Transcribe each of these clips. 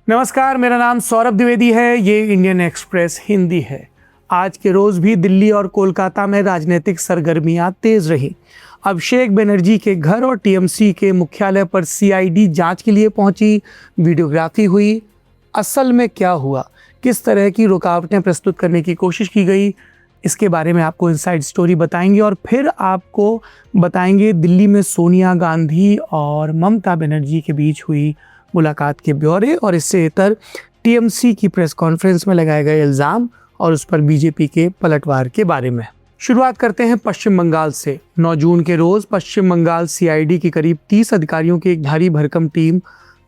नमस्कार, मेरा नाम सौरभ द्विवेदी है। ये इंडियन एक्सप्रेस हिंदी है। आज के रोज भी दिल्ली और कोलकाता में राजनीतिक सरगर्मियां तेज रही। अभिषेक बनर्जी के घर और टीएमसी के मुख्यालय पर सीआईडी जांच के लिए पहुंची, वीडियोग्राफी हुई। असल में क्या हुआ, किस तरह की रुकावटें प्रस्तुत करने की कोशिश की गई, इसके बारे में आपको इनसाइड स्टोरी बताएंगे और फिर आपको बताएंगे दिल्ली में सोनिया गांधी और ममता बनर्जी के बीच हुई मुलाकात के ब्यौरे और इससे इतर टीएमसी की प्रेस कॉन्फ्रेंस में लगाए गए इल्ज़ाम और उस पर बीजेपी के पलटवार के बारे में। शुरुआत करते हैं पश्चिम बंगाल से। 9 जून के रोज पश्चिम बंगाल सीआईडी की करीब 30 अधिकारियों की एक भारी भरकम टीम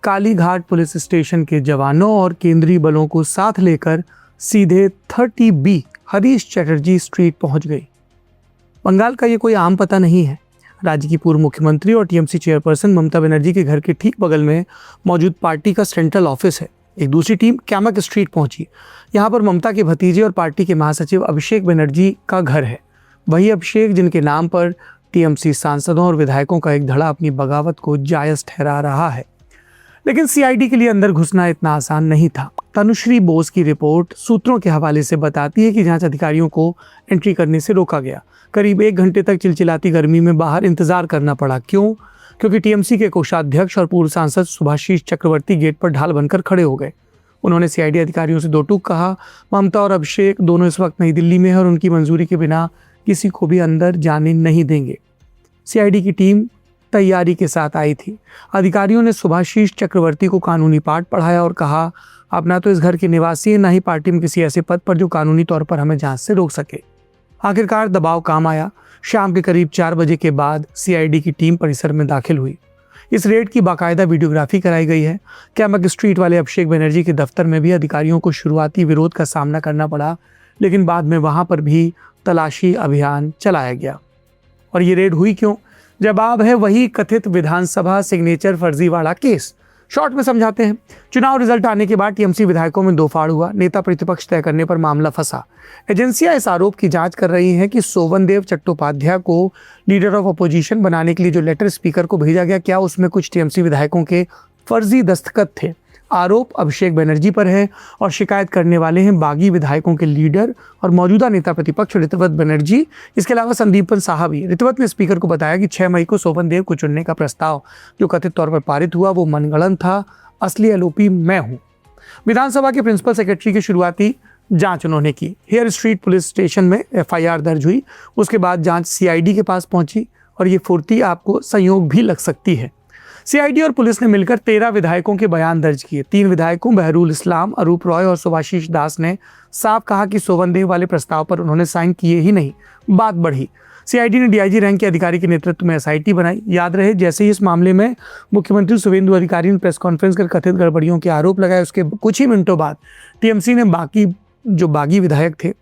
कालीघाट पुलिस स्टेशन के जवानों और केंद्रीय बलों को साथ लेकर सीधे 30B हरीश चटर्जी स्ट्रीट पहुंच गई। बंगाल का ये कोई आम पता नहीं है। राज्य की पूर्व मुख्यमंत्री और टीएमसी चेयरपर्सन ममता बनर्जी के घर के ठीक बगल में मौजूद पार्टी का सेंट्रल ऑफिस है। एक दूसरी टीम कैमक स्ट्रीट पहुंची। यहाँ पर ममता के भतीजे और पार्टी के महासचिव अभिषेक बनर्जी का घर है। वही अभिषेक जिनके नाम पर टीएमसी सांसदों और विधायकों का एक धड़ा अपनी बगावत को जायज ठहरा रहा है। लेकिन सीआईडी के लिए अंदर घुसना इतना आसान नहीं था। तनुश्री बोस की रिपोर्ट सूत्रों के हवाले से बताती है कि जांच अधिकारियों को एंट्री करने से रोका गया। करीब 1 घंटे तक चिलचिलाती गर्मी में बाहर इंतजार करना पड़ा। क्यों? क्योंकि टीएमसी के कोषाध्यक्ष और पूर्व सांसद सुभाषीष चक्रवर्ती गेट पर ढाल बनकर खड़े हो गए। उन्होंने सीआईडी अधिकारियों से 2 टूक कहा। ममता और अभिषेक दोनों इस वक्त नई दिल्ली में हैं और उनकी मंजूरी के बिना किसी को भी अंदर जाने नहीं देंगे। सीआईडी की टीम तैयारी के साथ आई थी। अधिकारियों ने सुभाषीष चक्रवर्ती को कानूनी पाठ पढ़ाया और कहा, आप ना तो इस घर के निवासी हैं, ना ही पार्टी में किसी ऐसे पद पर जो कानूनी तौर पर हमें जांच से रोक सके। आखिरकार दबाव काम आया। शाम के करीब 4 बजे के बाद सीआईडी की टीम परिसर में दाखिल हुई। इस रेड की बाकायदा वीडियोग्राफी कराई गई है। कैमक स्ट्रीट वाले अभिषेक बनर्जी के दफ्तर में भी अधिकारियों को शुरुआती विरोध का सामना करना पड़ा, लेकिन बाद में वहां पर भी तलाशी अभियान चलाया गया। और ये रेड हुई क्यों? जवाब है वही कथित विधानसभा सिग्नेचर फर्जीवाड़ा केस। शॉर्ट में समझाते हैं। चुनाव रिजल्ट आने के बाद टीएमसी विधायकों में 2 फाड़ हुआ। नेता प्रतिपक्ष तय करने पर मामला फंसा। एजेंसियां इस आरोप की जांच कर रही हैं कि सोवनदेव चट्टोपाध्याय को लीडर ऑफ अपोजिशन बनाने के लिए जो लेटर स्पीकर को भेजा गया, क्या उसमें कुछ टीएमसी विधायकों के फर्जी दस्तखत थे। आरोप अभिषेक बनर्जी पर है और शिकायत करने वाले हैं बागी विधायकों के लीडर और मौजूदा नेता प्रतिपक्ष ऋतवत बनर्जी। इसके अलावा संदीपन साहा भी। ऋतवत ने स्पीकर को बताया कि 6 मई को सोवनदेव को चुनने का प्रस्ताव जो कथित तौर पर पारित हुआ वो मनगढ़ंत था, असली एलओपी मैं हूं। विधानसभा के प्रिंसिपल सेक्रेटरी की शुरुआती जांच उन्होंने की। हेयर स्ट्रीट पुलिस स्टेशन में एफआईआर दर्ज हुई। उसके बाद जांच सीआईडी के पास पहुंची और ये फुर्ती आपको संयोग भी लग सकती है। सीआईडी और पुलिस ने मिलकर 13 विधायकों के बयान दर्ज किए। 3 विधायकों बहरूल इस्लाम, अरूप रॉय और सुभाषीष दास ने साफ कहा कि सोवनदेव वाले प्रस्ताव पर उन्होंने साइन किए ही नहीं। बात बढ़ी। सीआईडी ने डीआईजी रैंक के अधिकारी के नेतृत्व में एसआईटी बनाई। याद रहे, जैसे ही इस मामले में मुख्यमंत्री शुवेंदु अधिकारी ने प्रेस कॉन्फ्रेंस कर कथित गड़बड़ियों के आरोप लगाए, उसके कुछ ही मिनटों बाद टीएमसी ने बागी विधायक थे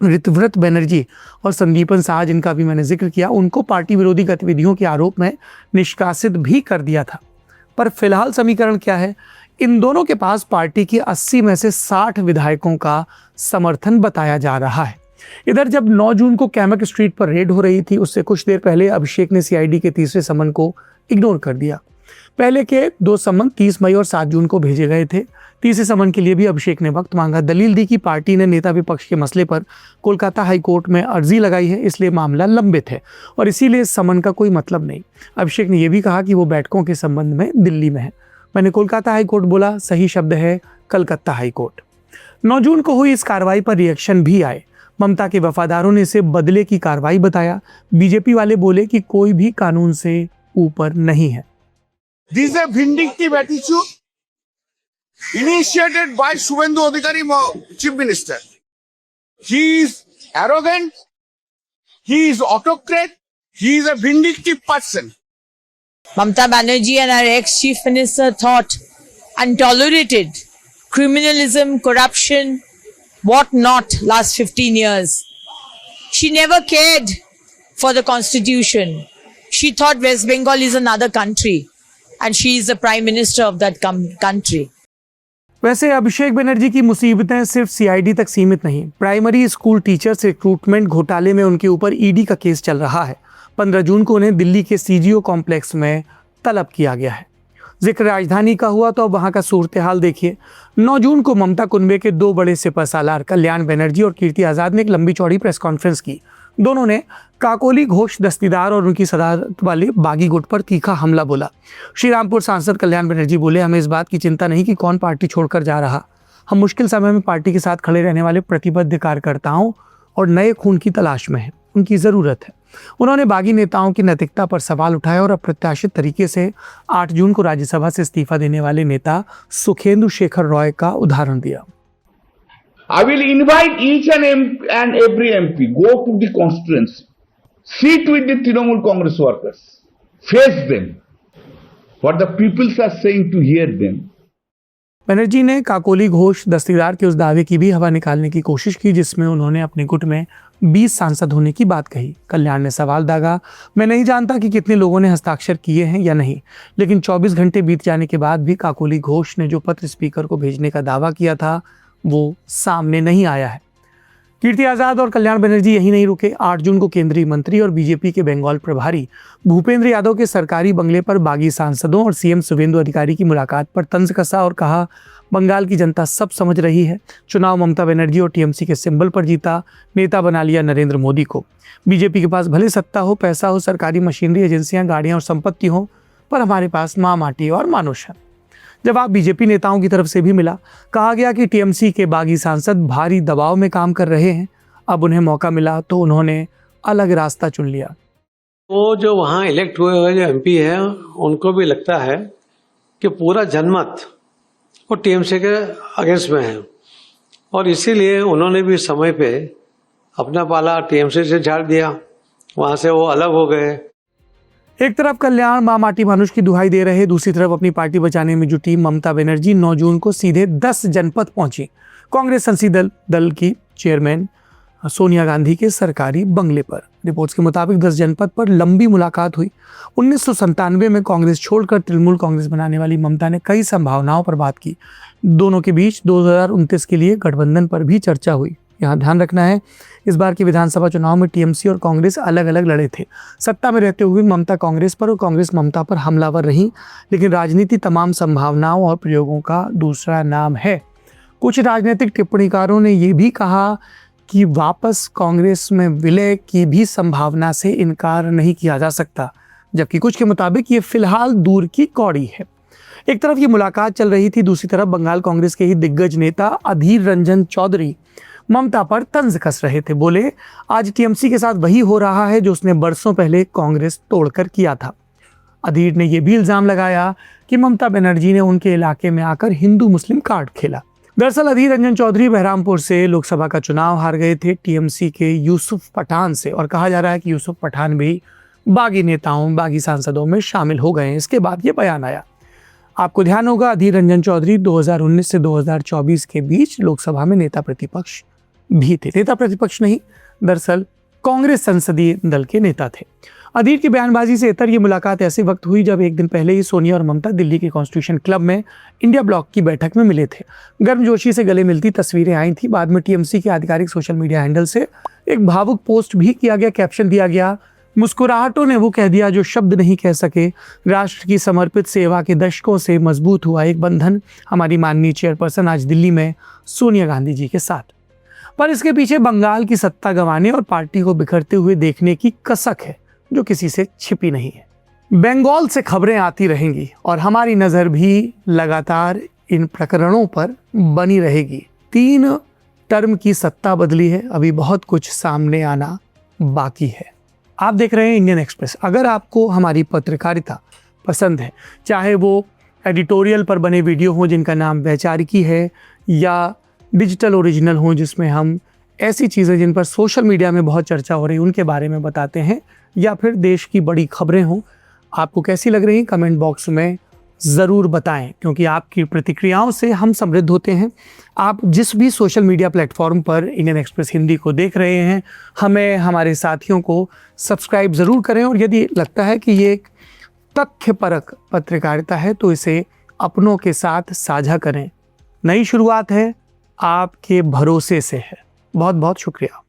ऋतव्रत बनर्जी और संदीपन साहा, जिनका भी मैंने जिक्र किया, उनको पार्टी विरोधी गतिविधियों के आरोप में निष्कासित भी कर दिया था। पर फिलहाल समीकरण क्या है? इन दोनों के पास पार्टी के 80 में से 60 विधायकों का समर्थन बताया जा रहा है। इधर जब 9 जून को कैमक स्ट्रीट पर रेड हो रही थी, उससे कुछ देर पहले अभिषेक ने सीआईडी के तीसरे समन को इग्नोर कर दिया। पहले के 2 समन 30 मई और 7 जून को भेजे गए थे। तीसरे समन के लिए भी अभिषेक ने वक्त मांगा। दलील दी कि पार्टी ने नेता विपक्ष के मसले पर कोलकाता हाई कोर्ट में अर्जी लगाई है, इसलिए मामला लंबित है और इसीलिए इस समन का कोई मतलब नहीं। अभिषेक ने यह भी कहा कि वो बैठकों के संबंध में दिल्ली में है। मैंने कोलकाता हाई कोर्ट बोला, सही शब्द है कलकत्ता हाई कोर्ट। 9 जून को हुई इस कार्रवाई पर रिएक्शन भी आए। ममता के वफादारों ने इसे बदले की कार्रवाई बताया। बीजेपी वाले बोले कि कोई भी कानून से ऊपर नहीं है। This is a vindictive attitude initiated by Suvendu Adhikari, Chief Minister. He is arrogant, he is autocrat, he is a vindictive person. Mamata Banerjee and our ex-Chief Minister thought and tolerated criminalism, corruption, what not last 15 years. She never cared for the constitution. She thought West Bengal is another country and she is the Prime Minister of that country. वैसे अभिषेक बनर्जी की मुसीबतें सिर्फ CID तक सीमित नहीं। Primary school teachers recruitment घोटाले में उनके ऊपर ईडी का केस चल रहा है। 15 जून को उन्हें दिल्ली के सीजीओ कॉम्प्लेक्स में तलब किया गया है। जिक्र राजधानी का हुआ तो अब वहां का सूरत हाल देखिए। 9 जून को ममता कुनबे के 2 बड़े सिपहसालार कल्याण बनर्जी और कीर्ति आजाद ने एक लंबी चौड़ी प्रेस कॉन्फ्रेंस की। दोनों ने काकोली घोष दस्तीदार और उनकी सदारत वाले बागी गुट पर तीखा हमला बोला। श्रीरामपुर सांसद कल्याण बनर्जी बोले, हमें इस बात की चिंता नहीं कि कौन पार्टी छोड़कर जा रहा, हम मुश्किल समय में पार्टी के साथ खड़े रहने वाले प्रतिबद्ध कार्यकर्ताओं और नए खून की तलाश में हैं, उनकी ज़रूरत है। उन्होंने बागी नेताओं की नैतिकता पर सवाल उठाया और अप्रत्याशित तरीके से 8 जून को राज्यसभा से इस्तीफा देने वाले नेता सुखेंदु शेखर रॉय का उदाहरण दिया। I will invite each and every MP, go to the constituency, sit with the Trinamool Congress workers, face them, what the peoples are saying to hear them. Banerjee ने काकोली घोष दस्तीदार के उस दावे की भी हवा निकालने की कोशिश की जिसमें उन्होंने अपने गुट में 20 सांसद होने की बात कही। कल्याण ने सवाल दागा, मैं नहीं जानता कि कितने लोगों ने हस्ताक्षर किए हैं या नहीं, लेकिन 24 घंटे बीत जाने के बाद भी काकोली घोष ने जो पत्र स्पीकर को भेजने का दावा किया था वो सामने नहीं आया है। कीर्ति आजाद और कल्याण बनर्जी यही नहीं रुके। 8 जून को केंद्रीय मंत्री और बीजेपी के बंगाल प्रभारी भूपेंद्र यादव के सरकारी बंगले पर बागी सांसदों और सीएम शुभेंदु अधिकारी की मुलाकात पर तंज कसा और कहा, बंगाल की जनता सब समझ रही है, चुनाव ममता बनर्जी और टीएमसी के सिंबल पर जीता, नेता बना लिया नरेंद्र मोदी को। बीजेपी के पास भले सत्ता हो, पैसा हो, सरकारी मशीनरी, एजेंसियां, गाड़ियां और संपत्ति हो, पर हमारे पास माँ माटी और मानुष है। जवाब बीजेपी नेताओं की तरफ से भी मिला। कहा गया कि टीएमसी के बागी सांसद भारी दबाव में काम कर रहे हैं, अब उन्हें मौका मिला तो उन्होंने अलग रास्ता चुन लिया। वो जो वहाँ इलेक्ट हुए हुए जो एमपी हैं उनको भी लगता है कि पूरा जनमत वो टीएमसी के अगेंस्ट में है और इसीलिए उन्होंने भी समय पे अपना पाला टीएमसी से झाड़ दिया, वहाँ से वो अलग हो गए। एक तरफ कल्याण माँ माटी मानुष की दुहाई दे रहे, दूसरी तरफ अपनी पार्टी बचाने में जुटी ममता बनर्जी 9 जून को सीधे 10 जनपद पहुंची। कांग्रेस संसदीय दल की चेयरमैन सोनिया गांधी के सरकारी बंगले पर। रिपोर्ट्स के मुताबिक 10 जनपद पर लंबी मुलाकात हुई। 1997 में कांग्रेस छोड़कर तृणमूल कांग्रेस बनाने वाली ममता ने कई संभावनाओं पर बात की। दोनों के बीच 2029 के लिए गठबंधन पर भी चर्चा हुई। यहाँ ध्यान रखना है, इस बार के विधानसभा चुनाव में टीएमसी और कांग्रेस अलग अलग लड़े थे। सत्ता में रहते हुए ममता कांग्रेस पर और कांग्रेस ममता पर हमलावर रही, लेकिन राजनीति तमाम संभावनाओं और प्रयोगों का दूसरा नाम है। कुछ राजनीतिक टिप्पणीकारों ने यह भी कहा कि वापस कांग्रेस में विलय की भी संभावना से इनकार नहीं किया जा सकता, जबकि कुछ के मुताबिक ये फिलहाल दूर की कौड़ी है। एक तरफ ये मुलाकात चल रही थी, दूसरी तरफ बंगाल कांग्रेस के ही दिग्गज नेता अधीर रंजन चौधरी ममता पर तंज कस रहे थे। बोले, आज टीएमसी के साथ वही हो रहा है जो उसने बरसों पहले कांग्रेस तोड़कर किया था। अधीर ने यह भी इल्जाम लगाया कि ममता बनर्जी ने उनके इलाके में आकर हिंदू मुस्लिम कार्ड खेला। दरअसल अधीर रंजन चौधरी बहरामपुर से लोकसभा का चुनाव हार गए थे टीएमसी के यूसुफ पठान से, और कहा जा रहा है कि यूसुफ पठान भी बागी नेताओं, बागी सांसदों में शामिल हो गए हैं। इसके बाद ये बयान आया। आपको ध्यान होगा, अधीर रंजन चौधरी 2019 से 2024 के बीच लोकसभा में नेता प्रतिपक्ष भी थे। नेता प्रतिपक्ष नहीं, दरअसल कांग्रेस संसदीय दल के नेता थे। अधीर की बयानबाजी से इतर ये मुलाकात ऐसे वक्त हुई जब एक दिन पहले ही सोनिया और ममता दिल्ली के कॉन्स्टिट्यूशन क्लब में इंडिया ब्लॉक की बैठक में मिले थे। गर्मजोशी से गले मिलती तस्वीरें आई थी। बाद में टीएमसी के आधिकारिक सोशल मीडिया हैंडल से एक भावुक पोस्ट भी किया गया। कैप्शन दिया गया, मुस्कुराहटों ने वो कह दिया जो शब्द नहीं कह सके, राष्ट्र की समर्पित सेवा के दशकों से मजबूत हुआ एक बंधन, हमारी माननीय चेयरपर्सन आज दिल्ली में सोनिया गांधी जी के साथ। पर इसके पीछे बंगाल की सत्ता गंवाने और पार्टी को बिखरते हुए देखने की कसक है जो किसी से छिपी नहीं है। बंगाल से खबरें आती रहेंगी और हमारी नज़र भी लगातार इन प्रकरणों पर बनी रहेगी। 3 टर्म की सत्ता बदली है, अभी बहुत कुछ सामने आना बाकी है। आप देख रहे हैं इंडियन एक्सप्रेस। अगर आपको हमारी पत्रकारिता पसंद है, चाहे वो एडिटोरियल पर बने वीडियो हो जिनका नाम वैचारिकी है, या डिजिटल ओरिजिनल हो जिसमें हम ऐसी चीज़ें जिन पर सोशल मीडिया में बहुत चर्चा हो रही है उनके बारे में बताते हैं, या फिर देश की बड़ी खबरें हों, आपको कैसी लग रही कमेंट बॉक्स में ज़रूर बताएं, क्योंकि आपकी प्रतिक्रियाओं से हम समृद्ध होते हैं। आप जिस भी सोशल मीडिया प्लेटफॉर्म पर इंडियन एक्सप्रेस हिंदी को देख रहे हैं, हमें, हमारे साथियों को सब्सक्राइब ज़रूर करें, और यदि लगता है कि ये एक तथ्यपरक पत्रकारिता है तो इसे अपनों के साथ साझा करें। नई शुरुआत है, आपके भरोसे से है। बहुत बहुत शुक्रिया।